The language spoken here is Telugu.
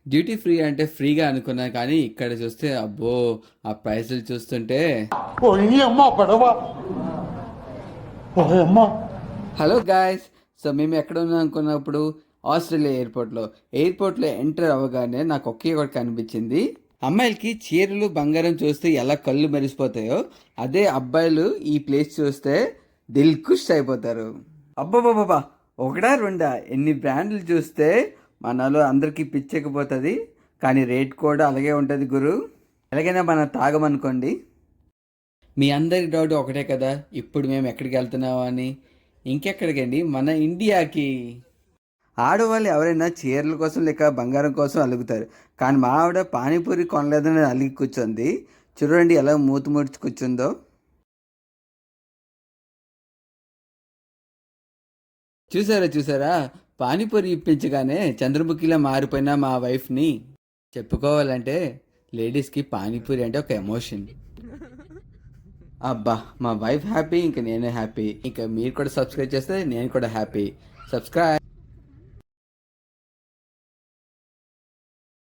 డ్యూటీ ఫ్రీ అంటే ఫ్రీగా అనుకున్నాను, కానీ ఇక్కడ చూస్తే అబ్బో, ఆ ప్రైసులు చూస్తుంటే. Hello guys. సో మేము ఎక్కడ ఉన్నాం అనుకున్నప్పుడు ఆస్ట్రేలియా ఎయిర్పోర్ట్లో ఎంటర్ అవ్వగానే నాకు ఒకే ఒకటి కనిపించింది. అమ్మాయిలకి చీరలు బంగారం చూస్తే ఎలా కళ్ళు మెరిసిపోతాయో, అదే అబ్బాయిలు ఈ ప్లేస్ చూస్తే దిల్ ఖుష్ అయిపోతారు. అబ్బాబాబా, ఒకటా రెండా, ఎన్ని బ్రాండ్లు చూస్తే మనలో అందరికీ పిచ్చెక్కిపోతుంది. కానీ రేట్ కూడా అలాగే ఉంటుంది గురు. ఎలాగైనా మనం తాగమనుకోండి. మీ అందరి డౌట్ ఒకటే కదా, ఇప్పుడు మేము ఎక్కడికి వెళ్తున్నాము అని. ఇంకెక్కడికండి, మన ఇండియాకి. ఆడవాళ్ళు ఎవరైనా చీరల కోసం లేక బంగారం కోసం అలుగుతారు, కానీ మా ఆవిడ పానీపూరి కొనలేదని అలిగి కూర్చుంది. చూడండి ఎలా మూతి ముడిచి కూర్చుందో. చూసారా, పానీపూరి ఇప్పించగానే చంద్రముఖిలా మారిపోయిన మా వైఫ్ని. చెప్పుకోవాలంటే లేడీస్కి పానీపూరి అంటే ఒక ఎమోషన్. అబ్బా, మా వైఫ్ హ్యాపీ, ఇంకా నేను హ్యాపీ. ఇంకా మీరు కూడా సబ్స్క్రైబ్ చేస్తే నేను కూడా హ్యాపీ. సబ్స్క్రైబ్.